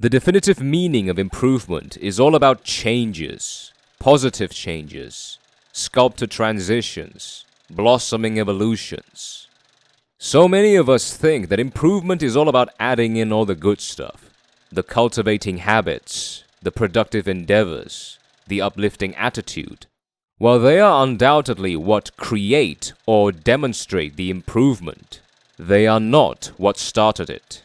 The definitive meaning of improvement is all about changes, positive changes, sculpted transitions, blossoming evolutions. So many of us think that improvement is all about adding in all the good stuff, the cultivating habits, the productive endeavors, the uplifting attitude. While they are undoubtedly what create or demonstrate the improvement, they are not what started it.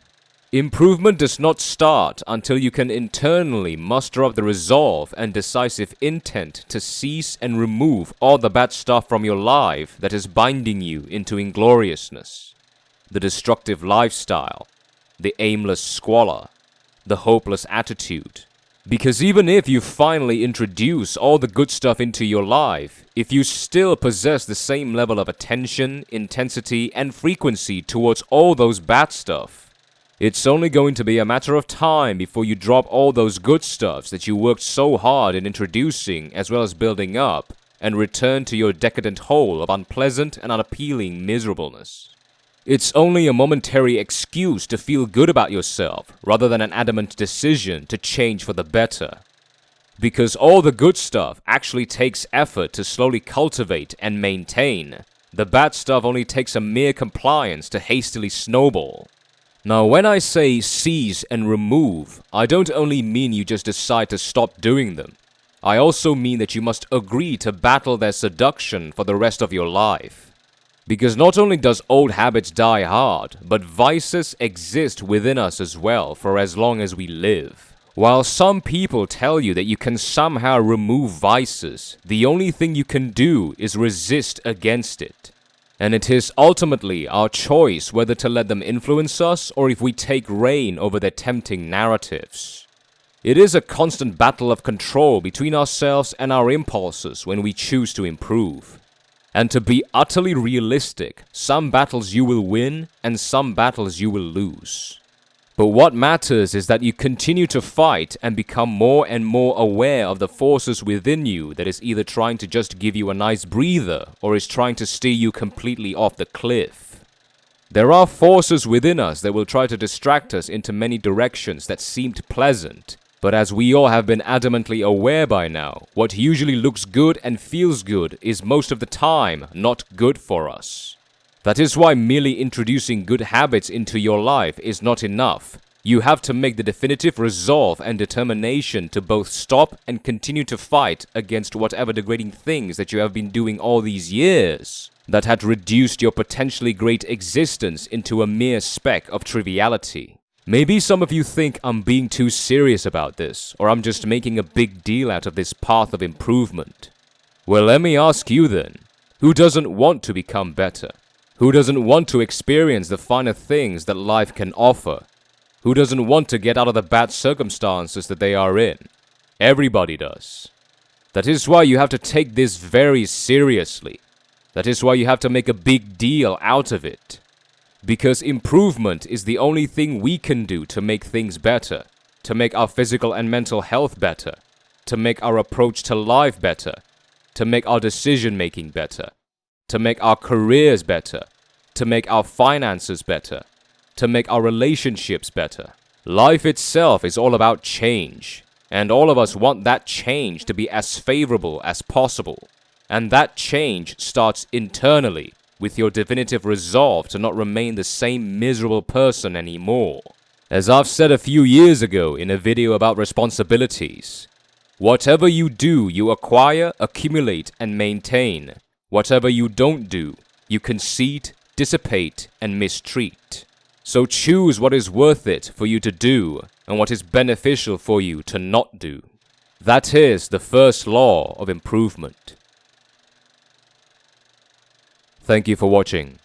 Improvement does not start until you can internally muster up the resolve and decisive intent to seize and remove all the bad stuff from your life that is binding you into ingloriousness. The destructive lifestyle, the aimless squalor, the hopeless attitude. Because even if you finally introduce all the good stuff into your life, if you still possess the same level of attention, intensity, and frequency towards all those bad stuff, it's only going to be a matter of time before you drop all those good stuffs that you worked so hard in introducing as well as building up, and return to your decadent hole of unpleasant and unappealing miserableness. It's only a momentary excuse to feel good about yourself, rather than an adamant decision to change for the better. Because all the good stuff actually takes effort to slowly cultivate and maintain. The bad stuff only takes a mere compliance to hastily snowball. Now, when I say seize and remove, I don't only mean you just decide to stop doing them. I also mean that you must agree to battle their seduction for the rest of your life. Because not only does old habits die hard, but vices exist within us as well for as long as we live. While some people tell you that you can somehow remove vices, the only thing you can do is resist against it. And it is ultimately our choice whether to let them influence us or if we take reign over their tempting narratives. It is a constant battle of control between ourselves and our impulses when we choose to improve. And to be utterly realistic, some battles you will win and some battles you will lose. But what matters is that you continue to fight and become more and more aware of the forces within you that is either trying to just give you a nice breather or is trying to steer you completely off the cliff. There are forces within us that will try to distract us into many directions that seemed pleasant, but as we all have been adamantly aware by now, what usually looks good and feels good is most of the time not good for us. That is why merely introducing good habits into your life is not enough. You have to make the definitive resolve and determination to both stop and continue to fight against whatever degrading things that you have been doing all these years that had reduced your potentially great existence into a mere speck of triviality. Maybe some of you think I'm being too serious about this, or I'm just making a big deal out of this path of improvement. Well, let me ask you then, who doesn't want to become better? Who doesn't want to experience the finer things that life can offer? Who doesn't want to get out of the bad circumstances that they are in? Everybody does. That is why you have to take this very seriously. That is why you have to make a big deal out of it. Because improvement is the only thing we can do to make things better, to make our physical and mental health better, to make our approach to life better, to make our decision-making better, to make our careers better, to make our finances better, to make our relationships better. Life itself is all about change, and all of us want that change to be as favorable as possible. And that change starts internally, with your definitive resolve to not remain the same miserable person anymore. As I've said a few years ago in a video about responsibilities, whatever you do, you acquire, accumulate, and maintain. Whatever you don't do, you concede, dissipate, and mistreat. So choose what is worth it for you to do and what is beneficial for you to not do. That is the first law of improvement. Thank you for watching.